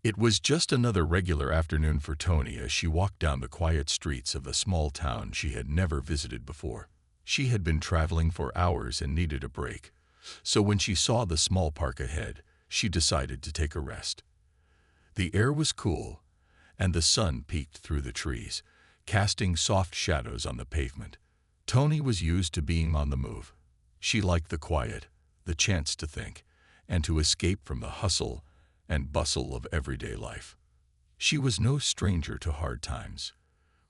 It was just another regular afternoon for Tony as she walked down the quiet streets of a small town she had never visited before. She had been traveling for hours and needed a break, so when she saw the small park ahead, she decided to take a rest. The air was cool, and the sun peeked through the trees, casting soft shadows on the pavement. Tony was used to being on the move. She liked the quiet, the chance to think, and to escape from the hustle and bustle of everyday life. She was no stranger to hard times.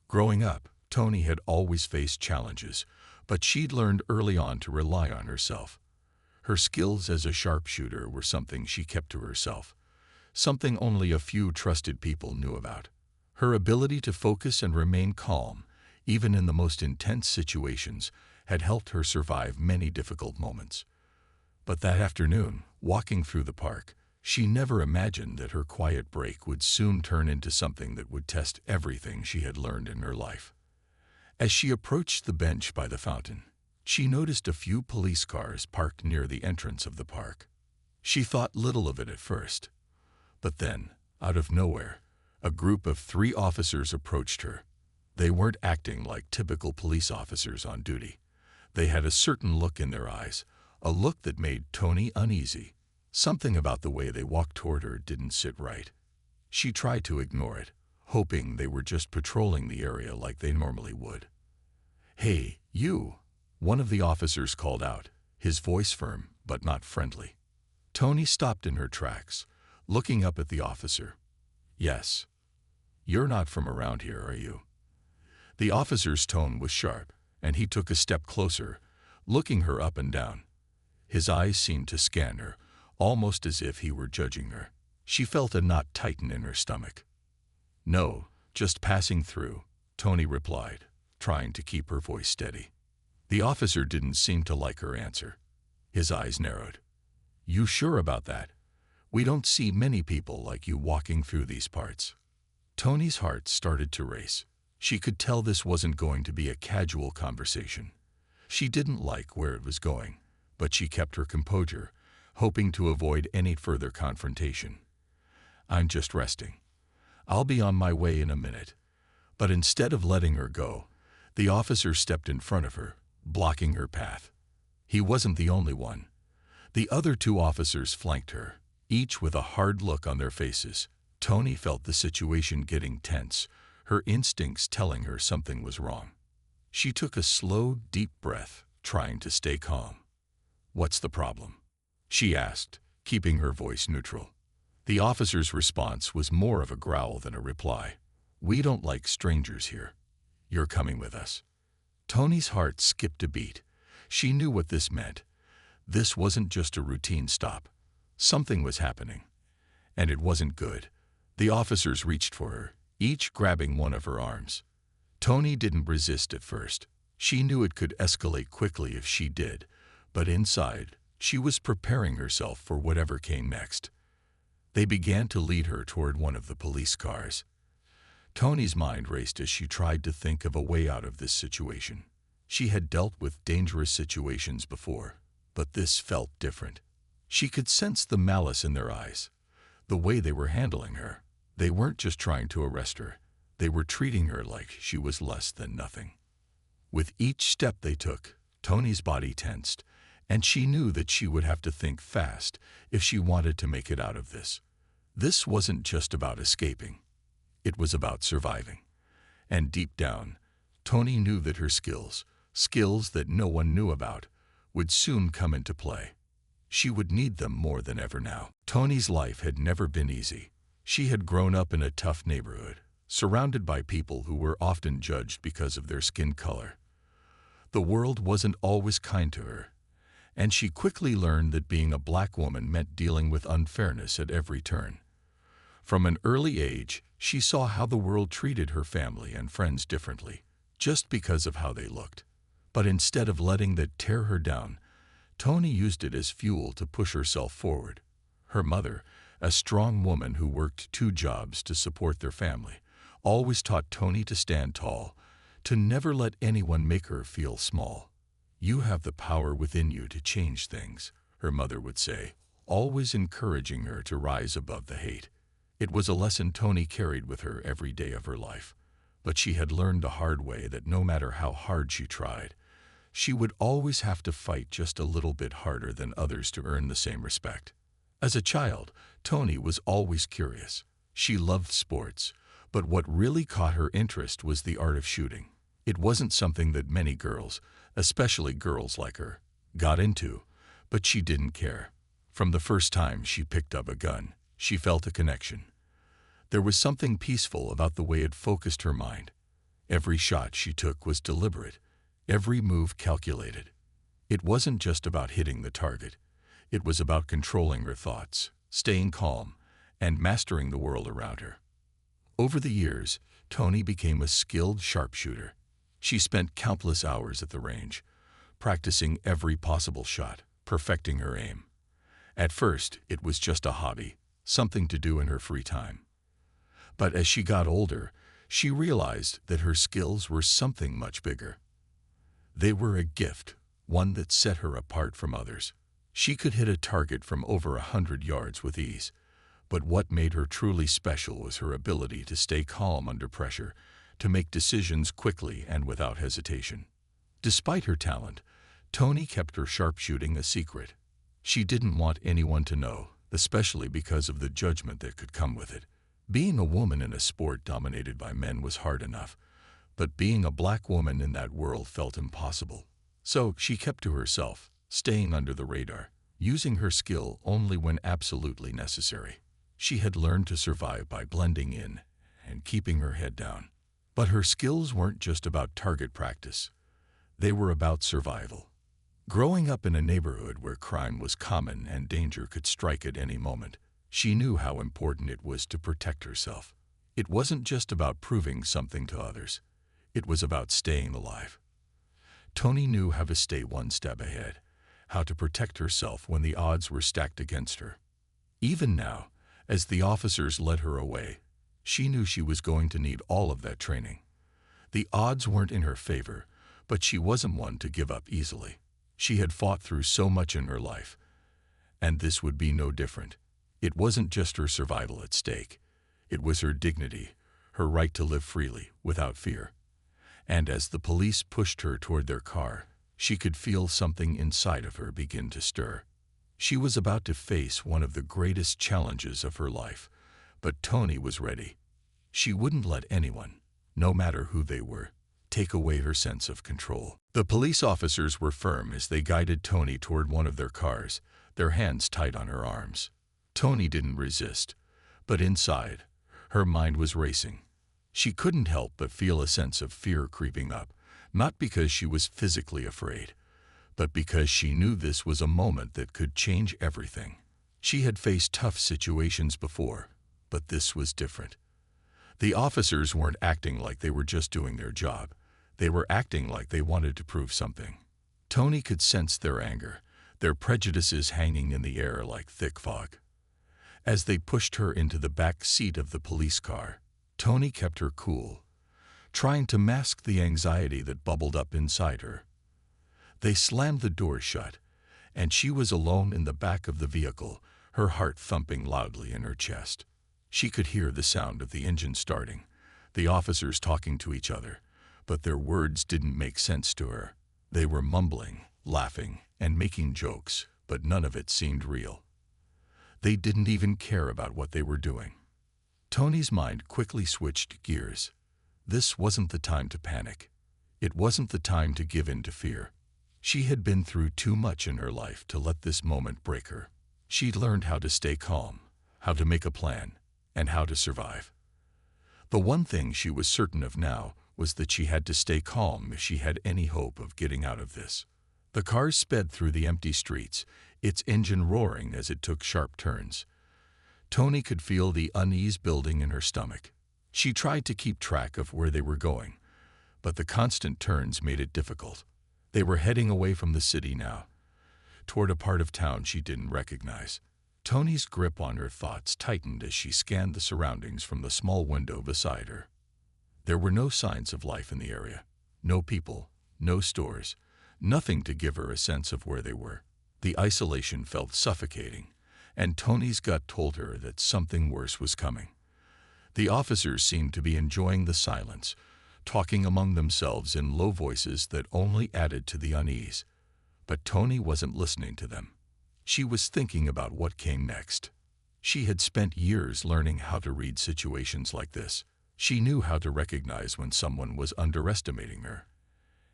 Growing up, Tony had always faced challenges, but she'd learned early on to rely on herself. Her skills as a sharpshooter were something she kept to herself, something only a few trusted people knew about. Her ability to focus and remain calm, even in the most intense situations, had helped her survive many difficult moments. But that afternoon, walking through the park, she never imagined that her quiet break would soon turn into something that would test everything she had learned in her life. As she approached the bench by the fountain, she noticed a few police cars parked near the entrance of the park. She thought little of it at first, but then, out of nowhere, a group of 3 officers approached her. They weren't acting like typical police officers on duty. They had a certain look in their eyes, a look that made Tony uneasy. Something about the way they walked toward her didn't sit right. She tried to ignore it, hoping they were just patrolling the area like they normally would. "Hey, you!" one of the officers called out, his voice firm but not friendly. Tony stopped in her tracks, looking up at the officer. "Yes. You're not from around here, are you?" The officer's tone was sharp, and he took a step closer, looking her up and down. His eyes seemed to scan her, almost as if he were judging her. She felt a knot tighten in her stomach. "No, just passing through," Tony replied, trying to keep her voice steady. The officer didn't seem to like her answer. His eyes narrowed. "You sure about that? We don't see many people like you walking through these parts." Tony's heart started to race. She could tell this wasn't going to be a casual conversation. She didn't like where it was going, but she kept her composure, hoping to avoid any further confrontation. "I'm just resting. I'll be on my way in a minute." But instead of letting her go, the officer stepped in front of her, blocking her path. He wasn't the only one. The other 2 officers flanked her, each with a hard look on their faces. Tony felt the situation getting tense, her instincts telling her something was wrong. She took a slow, deep breath, trying to stay calm. "What's the problem?" she asked, keeping her voice neutral. The officer's response was more of a growl than a reply. "We don't like strangers here. You're coming with us." Tony's heart skipped a beat. She knew what this meant. This wasn't just a routine stop. Something was happening, and it wasn't good. The officers reached for her, each grabbing one of her arms. Tony didn't resist at first. She knew it could escalate quickly if she did, but inside, she was preparing herself for whatever came next. They began to lead her toward one of the police cars. Tony's mind raced as she tried to think of a way out of this situation. She had dealt with dangerous situations before, but this felt different. She could sense the malice in their eyes, the way they were handling her. They weren't just trying to arrest her. They were treating her like she was less than nothing. With each step they took, Tony's body tensed, and she knew that she would have to think fast if she wanted to make it out of this. This wasn't just about escaping. It was about surviving. And deep down, Tony knew that her skills that no one knew about, would soon come into play. She would need them more than ever now. Tony's life had never been easy. She had grown up in a tough neighborhood, surrounded by people who were often judged because of their skin color. The world wasn't always kind to her, and she quickly learned that being a black woman meant dealing with unfairness at every turn. From an early age, she saw how the world treated her family and friends differently, just because of how they looked. But instead of letting that tear her down, Tony used it as fuel to push herself forward. Her mother, a strong woman who worked 2 jobs to support their family, always taught Tony to stand tall, to never let anyone make her feel small. "You have the power within you to change things," her mother would say, always encouraging her to rise above the hate. It was a lesson Tony carried with her every day of her life. But she had learned the hard way that no matter how hard she tried, she would always have to fight just a little bit harder than others to earn the same respect. As a child, Tony was always curious. She loved sports, but what really caught her interest was the art of shooting. It wasn't something that many girls, especially girls like her, got into, but she didn't care. From the first time she picked up a gun, she felt a connection. There was something peaceful about the way it focused her mind. Every shot she took was deliberate, every move calculated. It wasn't just about hitting the target. It was about controlling her thoughts, staying calm, and mastering the world around her. Over the years, Tony became a skilled sharpshooter. She spent countless hours at the range, practicing every possible shot, perfecting her aim. At first, it was just a hobby, something to do in her free time. But as she got older, she realized that her skills were something much bigger. They were a gift, one that set her apart from others. She could hit a target from over 100 yards with ease, but what made her truly special was her ability to stay calm under pressure, to make decisions quickly and without hesitation. Despite her talent, Tony kept her sharpshooting a secret. She didn't want anyone to know, especially because of the judgment that could come with it. Being a woman in a sport dominated by men was hard enough, but being a black woman in that world felt impossible. So she kept to herself, staying under the radar, using her skill only when absolutely necessary. She had learned to survive by blending in and keeping her head down. But her skills weren't just about target practice. They were about survival. Growing up in a neighborhood where crime was common and danger could strike at any moment, she knew how important it was to protect herself. It wasn't just about proving something to others. It was about staying alive. Tony knew how to stay one step ahead, how to protect herself when the odds were stacked against her. Even now, as the officers led her away, she knew she was going to need all of that training. The odds weren't in her favor, but she wasn't one to give up easily. She had fought through so much in her life, and this would be no different. It wasn't just her survival at stake. It was her dignity, her right to live freely, without fear. And as the police pushed her toward their car, she could feel something inside of her begin to stir. She was about to face one of the greatest challenges of her life, but Tony was ready. She wouldn't let anyone, no matter who they were, take away her sense of control. The police officers were firm as they guided Tony toward one of their cars, their hands tight on her arms. Tony didn't resist, but inside, her mind was racing. She couldn't help but feel a sense of fear creeping up, not because she was physically afraid, but because she knew this was a moment that could change everything. She had faced tough situations before, but this was different. The officers weren't acting like they were just doing their job. They were acting like they wanted to prove something. Tony could sense their anger, their prejudices hanging in the air like thick fog. As they pushed her into the back seat of the police car, Tony kept her cool, trying to mask the anxiety that bubbled up inside her. They slammed the door shut, and she was alone in the back of the vehicle, her heart thumping loudly in her chest. She could hear the sound of the engine starting, the officers talking to each other, but their words didn't make sense to her. They were mumbling, laughing, and making jokes, but none of it seemed real. They didn't even care about what they were doing. Tony's mind quickly switched gears. This wasn't the time to panic. It wasn't the time to give in to fear. She had been through too much in her life to let this moment break her. She'd learned how to stay calm, how to make a plan, and how to survive. The one thing she was certain of now was that she had to stay calm if she had any hope of getting out of this. The car sped through the empty streets, its engine roaring as it took sharp turns. Tony could feel the unease building in her stomach. She tried to keep track of where they were going, but the constant turns made it difficult. They were heading away from the city now, toward a part of town she didn't recognize. Tony's grip on her thoughts tightened as she scanned the surroundings from the small window beside her. There were no signs of life in the area. No people, no stores, nothing to give her a sense of where they were. The isolation felt suffocating, and Tony's gut told her that something worse was coming. The officers seemed to be enjoying the silence, talking among themselves in low voices that only added to the unease. But Tony wasn't listening to them. She was thinking about what came next. She had spent years learning how to read situations like this. She knew how to recognize when someone was underestimating her.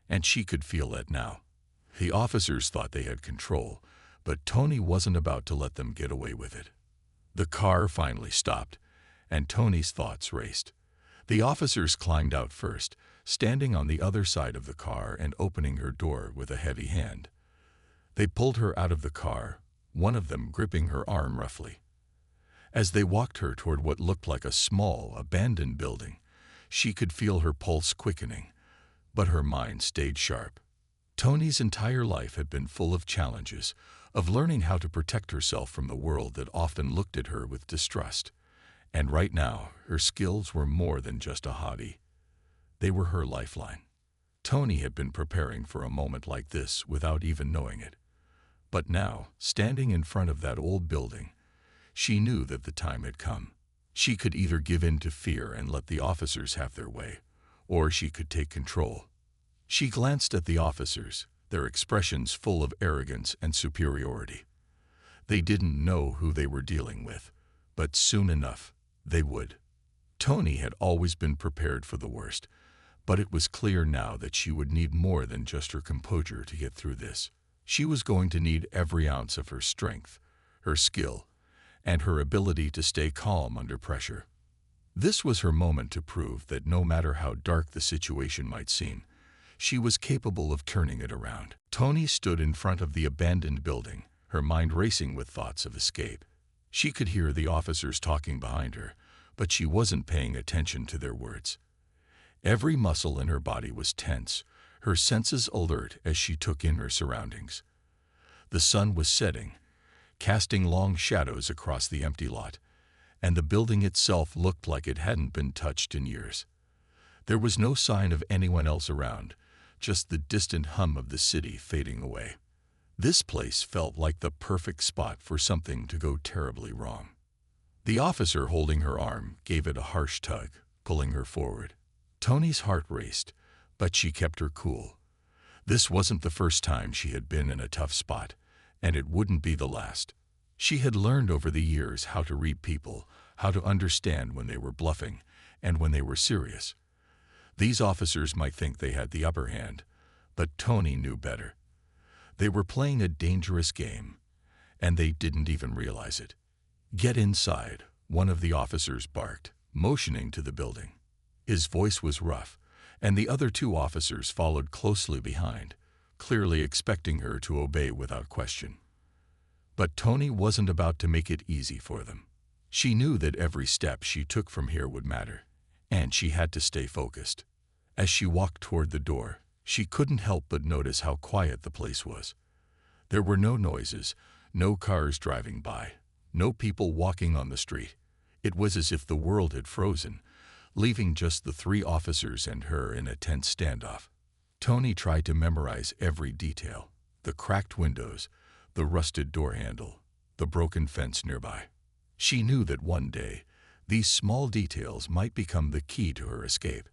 And she could feel that now. The officers thought they had control, but Tony wasn't about to let them get away with it. The car finally stopped, and Tony's thoughts raced. The officers climbed out first, standing on the other side of the car and opening her door with a heavy hand. They pulled her out of the car, one of them gripping her arm roughly. As they walked her toward what looked like a small, abandoned building, she could feel her pulse quickening, but her mind stayed sharp. Tony's entire life had been full of challenges, of learning how to protect herself from the world that often looked at her with distrust. And right now, her skills were more than just a hobby. They were her lifeline. Tony had been preparing for a moment like this without even knowing it. But now, standing in front of that old building, she knew that the time had come. She could either give in to fear and let the officers have their way, or she could take control. She glanced at the officers, their expressions full of arrogance and superiority. They didn't know who they were dealing with, but soon enough, they would. Tony had always been prepared for the worst, but it was clear now that she would need more than just her composure to get through this. She was going to need every ounce of her strength, her skill, and her ability to stay calm under pressure. This was her moment to prove that no matter how dark the situation might seem, she was capable of turning it around. Tony stood in front of the abandoned building, her mind racing with thoughts of escape. She could hear the officers talking behind her, but she wasn't paying attention to their words. Every muscle in her body was tense, her senses alert as she took in her surroundings. The sun was setting, casting long shadows across the empty lot, and the building itself looked like it hadn't been touched in years. There was no sign of anyone else around, just the distant hum of the city fading away. This place felt like the perfect spot for something to go terribly wrong. The officer holding her arm gave it a harsh tug, pulling her forward. Tony's heart raced, but she kept her cool. This wasn't the first time she had been in a tough spot, and it wouldn't be the last. She had learned over the years how to read people, how to understand when they were bluffing, and when they were serious. These officers might think they had the upper hand, but Tony knew better. They were playing a dangerous game, and they didn't even realize it. "Get inside," one of the officers barked, motioning to the building. His voice was rough, and the other two officers followed closely behind, clearly expecting her to obey without question. But Tony wasn't about to make it easy for them. She knew that every step she took from here would matter, and she had to stay focused. As she walked toward the door, she couldn't help but notice how quiet the place was. There were no noises, no cars driving by, no people walking on the street. It was as if the world had frozen, leaving just the three officers and her in a tense standoff. Tony tried to memorize every detail: the cracked windows, the rusted door handle, the broken fence nearby. She knew that one day, these small details might become the key to her escape.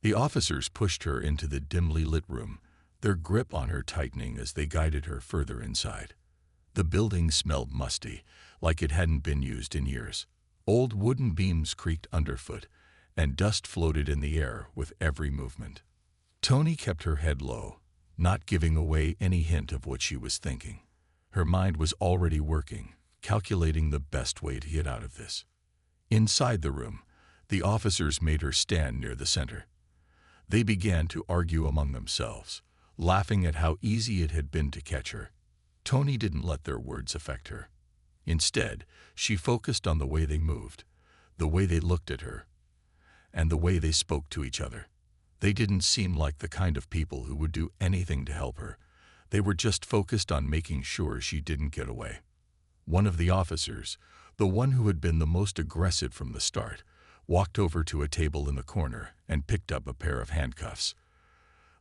The officers pushed her into the dimly lit room, their grip on her tightening as they guided her further inside. The building smelled musty, like it hadn't been used in years. Old wooden beams creaked underfoot, and dust floated in the air with every movement. Tony kept her head low, not giving away any hint of what she was thinking. Her mind was already working, calculating the best way to get out of this. Inside the room, the officers made her stand near the center. They began to argue among themselves, laughing at how easy it had been to catch her. Tony didn't let their words affect her. Instead, she focused on the way they moved, the way they looked at her, and the way they spoke to each other. They didn't seem like the kind of people who would do anything to help her. They were just focused on making sure she didn't get away. One of the officers, the one who had been the most aggressive from the start, walked over to a table in the corner and picked up a pair of handcuffs.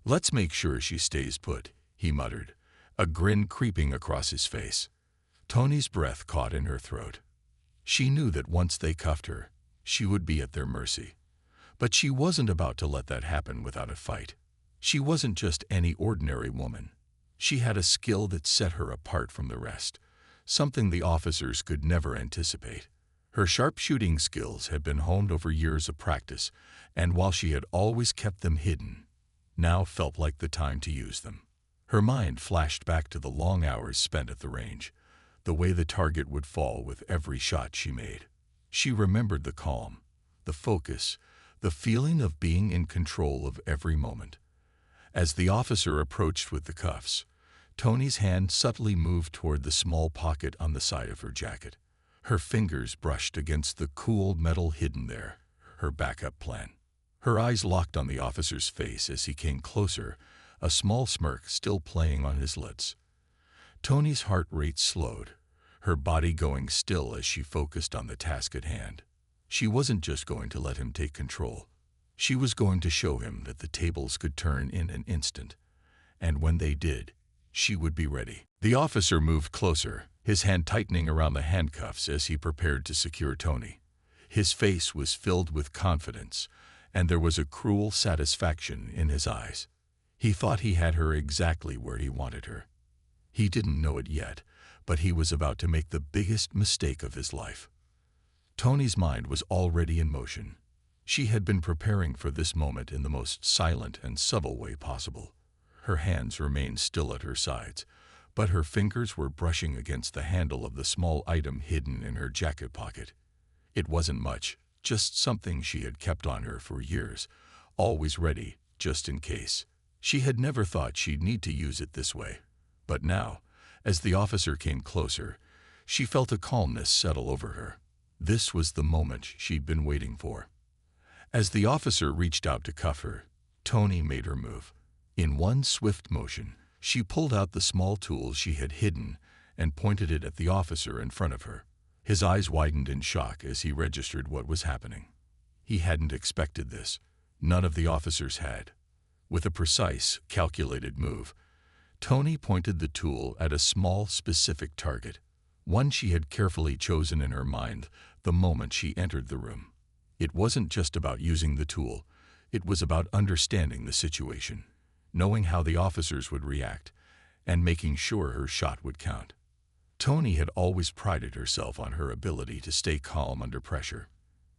"Let's make sure she stays put," he muttered, a grin creeping across his face. Tony's breath caught in her throat. She knew that once they cuffed her, she would be at their mercy. But she wasn't about to let that happen without a fight. She wasn't just any ordinary woman. She had a skill that set her apart from the rest, something the officers could never anticipate. Her sharpshooting skills had been honed over years of practice, and while she had always kept them hidden, now felt like the time to use them. Her mind flashed back to the long hours spent at the range, the way the target would fall with every shot she made. She remembered the calm, the focus, the feeling of being in control of every moment. As the officer approached with the cuffs, Tony's hand subtly moved toward the small pocket on the side of her jacket. Her fingers brushed against the cool metal hidden there, her backup plan. Her eyes locked on the officer's face as he came closer, a small smirk still playing on his lips. Tony's heart rate slowed, her body going still as she focused on the task at hand. She wasn't just going to let him take control. She was going to show him that the tables could turn in an instant, and when they did, she would be ready. The officer moved closer, his hand tightening around the handcuffs as he prepared to secure Tony. His face was filled with confidence, and there was a cruel satisfaction in his eyes. He thought he had her exactly where he wanted her. He didn't know it yet, but he was about to make the biggest mistake of his life. Tony's mind was already in motion. She had been preparing for this moment in the most silent and subtle way possible. Her hands remained still at her sides, but her fingers were brushing against the handle of the small item hidden in her jacket pocket. It wasn't much, just something she had kept on her for years, always ready, just in case. She had never thought she'd need to use it this way. But now, as the officer came closer, she felt a calmness settle over her. This was the moment she'd been waiting for. As the officer reached out to cuff her, Tony made her move. In one swift motion, she pulled out the small tool she had hidden and pointed it at the officer in front of her. His eyes widened in shock as he registered what was happening. He hadn't expected this. None of the officers had. With a precise, calculated move, Tony pointed the tool at a small, specific target, one she had carefully chosen in her mind the moment she entered the room. It wasn't just about using the tool. It was about understanding the situation, knowing how the officers would react, and making sure her shot would count. Tony had always prided herself on her ability to stay calm under pressure.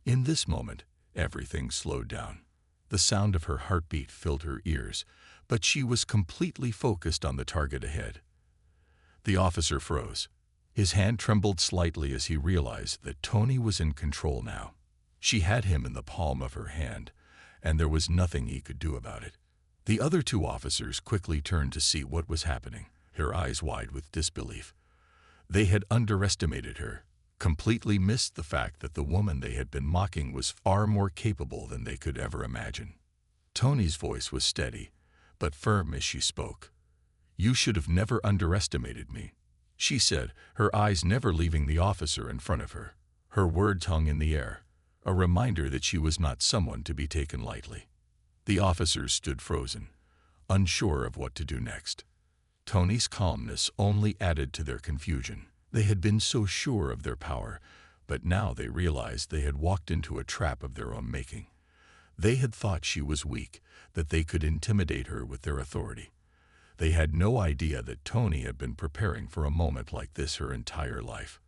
In this moment, everything slowed down. The sound of her heartbeat filled her ears, but she was completely focused on the target ahead. The officer froze. His hand trembled slightly as he realized that Tony was in control now. She had him in the palm of her hand, and there was nothing he could do about it. The other two officers quickly turned to see what was happening, their eyes wide with disbelief. They had underestimated her, completely missed the fact that the woman they had been mocking was far more capable than they could ever imagine. Tony's voice was steady, but firm as she spoke. "You should have never underestimated me," she said, her eyes never leaving the officer in front of her. Her words hung in the air, a reminder that she was not someone to be taken lightly. The officers stood frozen, unsure of what to do next. Tony's calmness only added to their confusion. They had been so sure of their power, but now they realized they had walked into a trap of their own making. They had thought she was weak, that they could intimidate her with their authority. They had no idea that Tony had been preparing for a moment like this her entire life.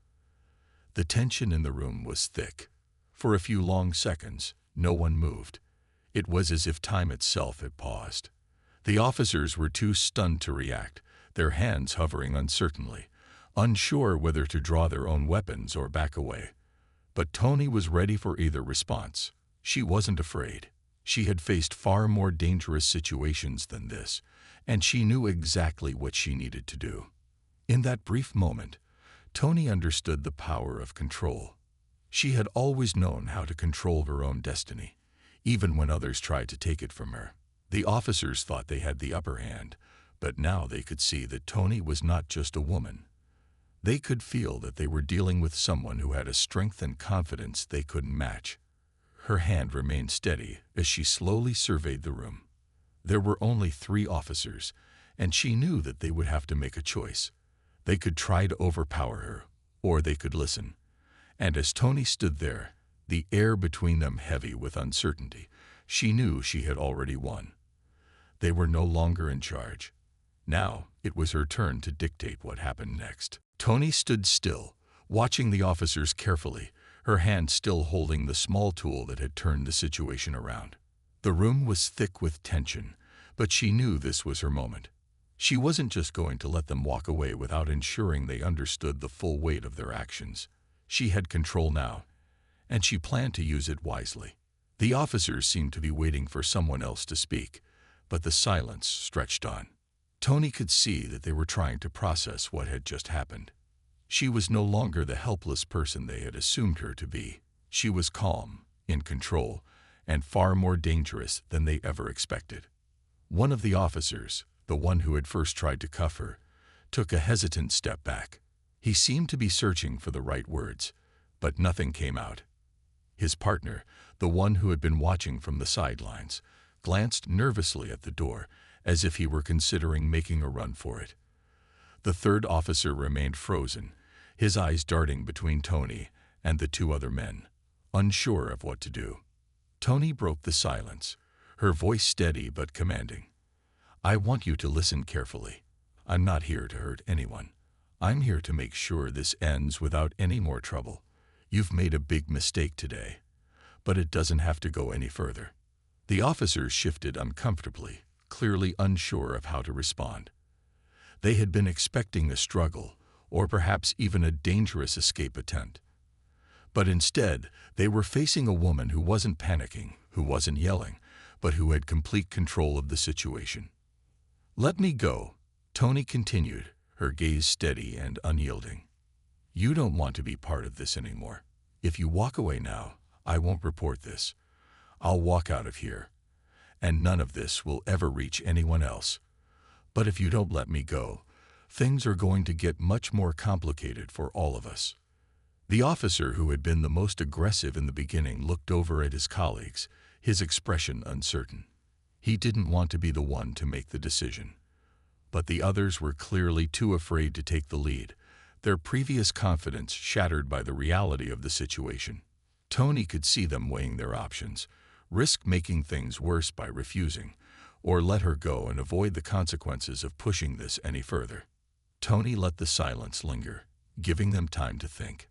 The tension in the room was thick. For a few long seconds, no one moved. It was as if time itself had paused. The officers were too stunned to react, their hands hovering uncertainly, unsure whether to draw their own weapons or back away. But Tony was ready for either response. She wasn't afraid. She had faced far more dangerous situations than this, and she knew exactly what she needed to do. In that brief moment, Tony understood the power of control. She had always known how to control her own destiny, even when others tried to take it from her. The officers thought they had the upper hand, but now they could see that Tony was not just a woman. They could feel that they were dealing with someone who had a strength and confidence they couldn't match. Her hand remained steady as she slowly surveyed the room. There were only 3 officers, and she knew that they would have to make a choice. They could try to overpower her, or they could listen. And as Tony stood there, the air between them heavy with uncertainty, she knew she had already won. They were no longer in charge. Now it was her turn to dictate what happened next. Tony stood still, watching the officers carefully, her hand still holding the small tool that had turned the situation around. The room was thick with tension, but she knew this was her moment. She wasn't just going to let them walk away without ensuring they understood the full weight of their actions. She had control now, and she planned to use it wisely. The officers seemed to be waiting for someone else to speak, but the silence stretched on. Tony could see that they were trying to process what had just happened. She was no longer the helpless person they had assumed her to be. She was calm, in control, and far more dangerous than they ever expected. One of the officers, the one who had first tried to cuff her, took a hesitant step back. He seemed to be searching for the right words, but nothing came out. His partner, the one who had been watching from the sidelines, glanced nervously at the door, as if he were considering making a run for it. The third officer remained frozen, his eyes darting between Tony and the two other men, unsure of what to do. Tony broke the silence, her voice steady but commanding. "I want you to listen carefully. I'm not here to hurt anyone. I'm here to make sure this ends without any more trouble. You've made a big mistake today, but it doesn't have to go any further." The officers shifted uncomfortably, clearly unsure of how to respond. They had been expecting a struggle, or perhaps even a dangerous escape attempt. But instead, they were facing a woman who wasn't panicking, who wasn't yelling, but who had complete control of the situation. "Let me go," Tony continued, her gaze steady and unyielding. "You don't want to be part of this anymore. If you walk away now, I won't report this. I'll walk out of here, and none of this will ever reach anyone else. But if you don't let me go, things are going to get much more complicated for all of us." The officer who had been the most aggressive in the beginning looked over at his colleagues, his expression uncertain. He didn't want to be the one to make the decision. But the others were clearly too afraid to take the lead, their previous confidence shattered by the reality of the situation. Tony could see them weighing their options, risk making things worse by refusing, or let her go and avoid the consequences of pushing this any further. Tony let the silence linger, giving them time to think.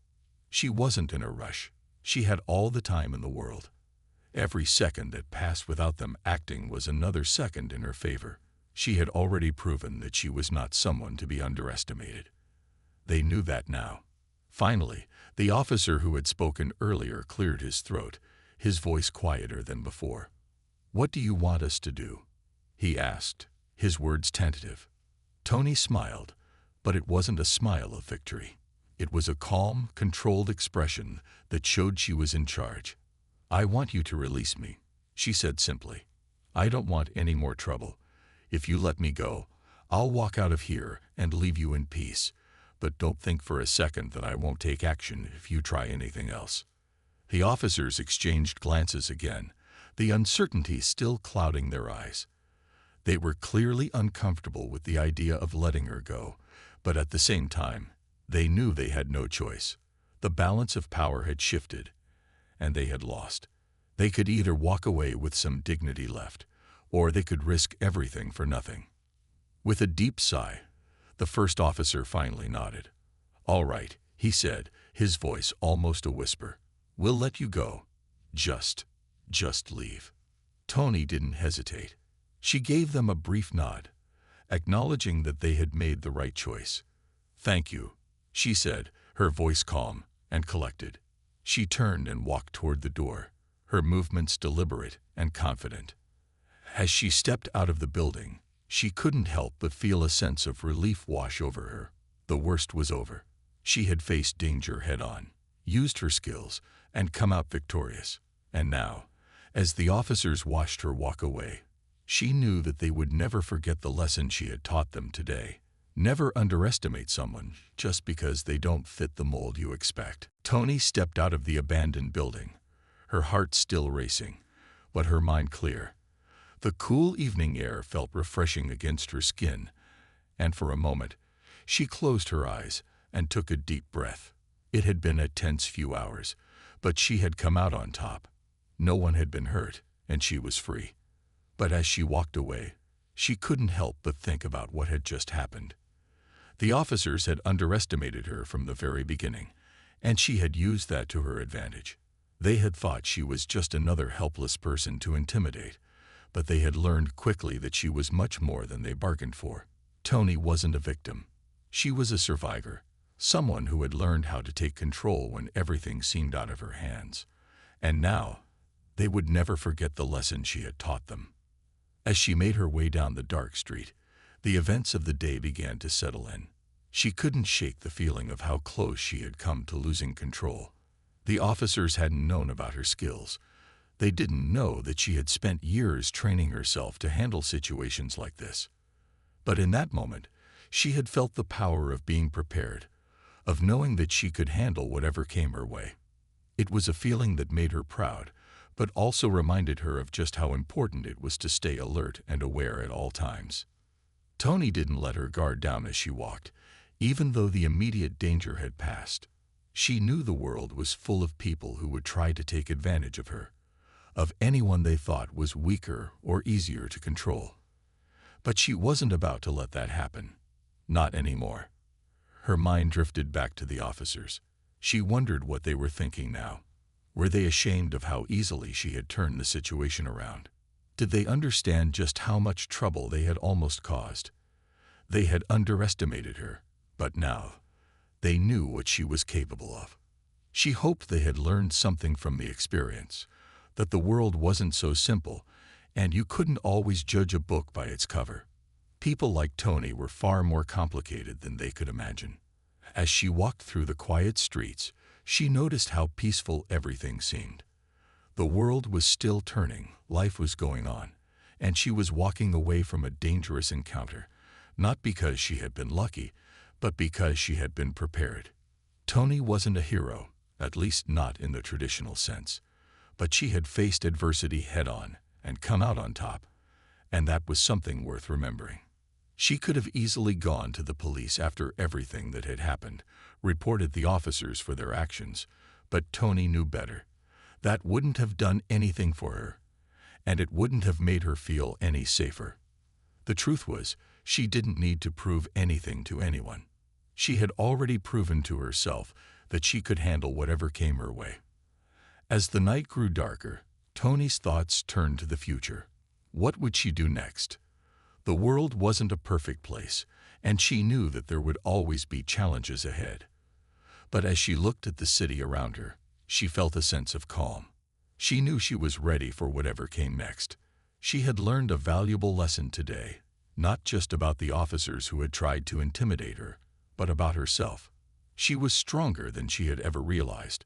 She wasn't in a rush. She had all the time in the world. Every second that passed without them acting was another second in her favor. She had already proven that she was not someone to be underestimated. They knew that now. Finally, the officer who had spoken earlier cleared his throat, his voice quieter than before. "What do you want us to do?" he asked, his words tentative. Tony smiled, but it wasn't a smile of victory. It was a calm, controlled expression that showed she was in charge. "I want you to release me," she said simply. "I don't want any more trouble. If you let me go, I'll walk out of here and leave you in peace. But don't think for a second that I won't take action if you try anything else." The officers exchanged glances again, the uncertainty still clouding their eyes. They were clearly uncomfortable with the idea of letting her go, but at the same time, they knew they had no choice. The balance of power had shifted, and they had lost. They could either walk away with some dignity left, or they could risk everything for nothing. With a deep sigh, the first officer finally nodded. "All right," he said, his voice almost a whisper. "We'll let you go. Just leave." Tony didn't hesitate. She gave them a brief nod, acknowledging that they had made the right choice. "Thank you," she said, her voice calm and collected. She turned and walked toward the door, her movements deliberate and confident. As she stepped out of the building, she couldn't help but feel a sense of relief wash over her. The worst was over. She had faced danger head-on, used her skills, and come out victorious. And now, as the officers watched her walk away, she knew that they would never forget the lesson she had taught them today. Never underestimate someone just because they don't fit the mold you expect. Tony stepped out of the abandoned building, her heart still racing, but her mind clear. The cool evening air felt refreshing against her skin, and for a moment, She closed her eyes and took a deep breath. It had been a tense few hours, but she had come out on top. No one had been hurt, and she was free. But as she walked away, she couldn't help but think about what had just happened. The officers had underestimated her from the very beginning, and she had used that to her advantage. They had thought she was just another helpless person to intimidate, but they had learned quickly that she was much more than they bargained for. Toni wasn't a victim. She was a survivor, someone who had learned how to take control when everything seemed out of her hands. And now, they would never forget the lesson she had taught them. As she made her way down the dark street, the events of the day began to settle in. She couldn't shake the feeling of how close she had come to losing control. The officers hadn't known about her skills. They didn't know that she had spent years training herself to handle situations like this. But in that moment, she had felt the power of being prepared, of knowing that she could handle whatever came her way. It was a feeling that made her proud, but also reminded her of just how important it was to stay alert and aware at all times. Toni didn't let her guard down as she walked, even though the immediate danger had passed. She knew the world was full of people who would try to take advantage of her, of anyone they thought was weaker or easier to control. But she wasn't about to let that happen. Not anymore. Her mind drifted back to the officers. She wondered what they were thinking now. Were they ashamed of how easily she had turned the situation around? Did they understand just how much trouble they had almost caused? They had underestimated her, but now they knew what she was capable of. She hoped they had learned something from the experience, that the world wasn't so simple, and you couldn't always judge a book by its cover. People like Toni were far more complicated than they could imagine. As she walked through the quiet streets, she noticed how peaceful everything seemed. The world was still turning, life was going on, and she was walking away from a dangerous encounter, not because she had been lucky, but because she had been prepared. Toni wasn't a hero, at least not in the traditional sense, but she had faced adversity head-on and come out on top, and that was something worth remembering. She could have easily gone to the police after everything that had happened, reported the officers for their actions, but Toni knew better. That wouldn't have done anything for her, and it wouldn't have made her feel any safer. The truth was, she didn't need to prove anything to anyone. She had already proven to herself that she could handle whatever came her way. As the night grew darker, Toni's thoughts turned to the future. What would she do next? The world wasn't a perfect place, and she knew that there would always be challenges ahead. But as she looked at the city around her, she felt a sense of calm. She knew she was ready for whatever came next. She had learned a valuable lesson today, not just about the officers who had tried to intimidate her, but about herself. She was stronger than she had ever realized,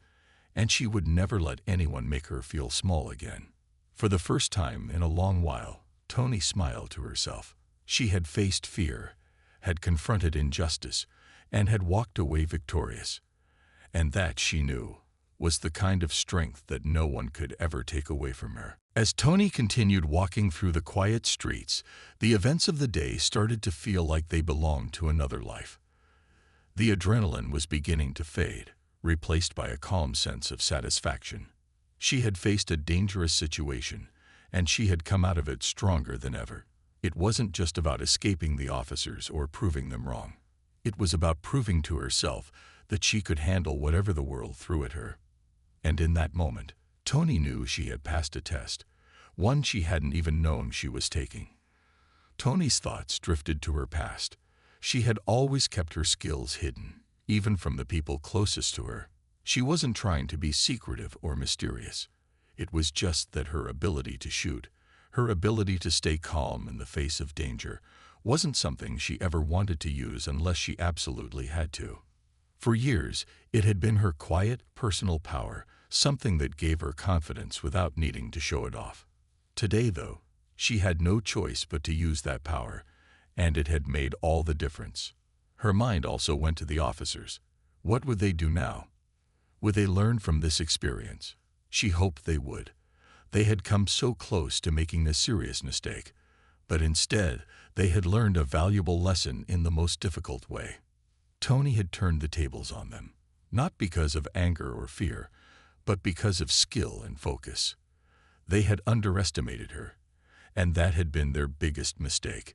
and she would never let anyone make her feel small again. For the first time in a long while, Toni smiled to herself. She had faced fear, had confronted injustice, and had walked away victorious. And that, she knew, was the kind of strength that no one could ever take away from her. As Toni continued walking through the quiet streets, the events of the day started to feel like they belonged to another life. The adrenaline was beginning to fade, replaced by a calm sense of satisfaction. She had faced a dangerous situation, and she had come out of it stronger than ever. It wasn't just about escaping the officers or proving them wrong. It was about proving to herself that she could handle whatever the world threw at her. And in that moment, Toni knew she had passed a test, one she hadn't even known she was taking. Toni's thoughts drifted to her past. She had always kept her skills hidden, even from the people closest to her. She wasn't trying to be secretive or mysterious. It was just that her ability to shoot, her ability to stay calm in the face of danger, wasn't something she ever wanted to use unless she absolutely had to. For years, it had been her quiet, personal power, something that gave her confidence without needing to show it off. Today, though, she had no choice but to use that power, and it had made all the difference. Her mind also went to the officers. What would they do now? Would they learn from this experience? She hoped they would. They had come so close to making a serious mistake, but instead they had learned a valuable lesson in the most difficult way. Tony had turned the tables on them, not because of anger or fear, but because of skill and focus. They had underestimated her, and that had been their biggest mistake.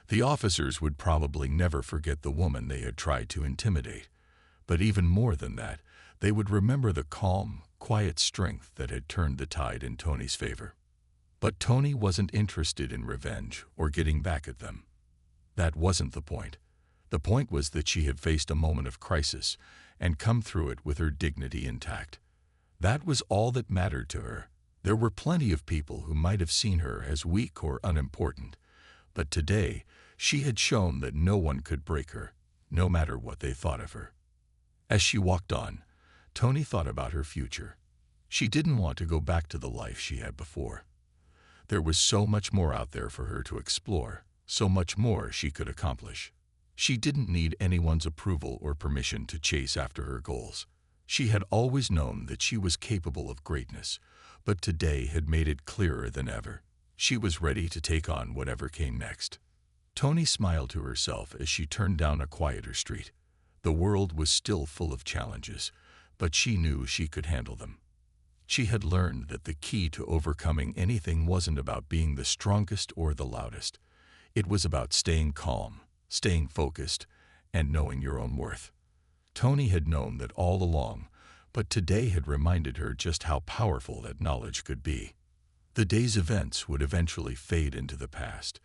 The officers would probably never forget the woman they had tried to intimidate, but even more than that, they would remember the calm, quiet strength that had turned the tide in Tony's favor. But Tony wasn't interested in revenge or getting back at them. That wasn't the point. The point was that she had faced a moment of crisis and come through it with her dignity intact. That was all that mattered to her. There were plenty of people who might have seen her as weak or unimportant, but today she had shown that no one could break her, no matter what they thought of her. As she walked on, Tony thought about her future. She didn't want to go back to the life she had before. There was so much more out there for her to explore, so much more she could accomplish. She didn't need anyone's approval or permission to chase after her goals. She had always known that she was capable of greatness, but today had made it clearer than ever. She was ready to take on whatever came next. Tony smiled to herself as she turned down a quieter street. The world was still full of challenges, but she knew she could handle them. She had learned that the key to overcoming anything wasn't about being the strongest or the loudest. It was about staying calm, staying focused, and knowing your own worth. Tony had known that all along, but today had reminded her just how powerful that knowledge could be. The day's events would eventually fade into the past,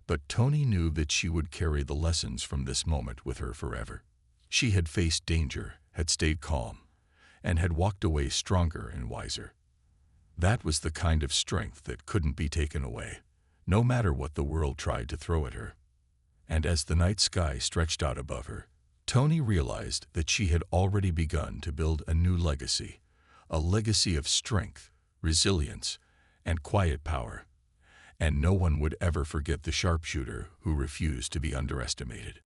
but Tony knew that she would carry the lessons from this moment with her forever. She had faced danger, had stayed calm, and had walked away stronger and wiser. That was the kind of strength that couldn't be taken away, no matter what the world tried to throw at her. And as the night sky stretched out above her, Tony realized that she had already begun to build a new legacy, a legacy of strength, resilience, and quiet power. And no one would ever forget the sharpshooter who refused to be underestimated.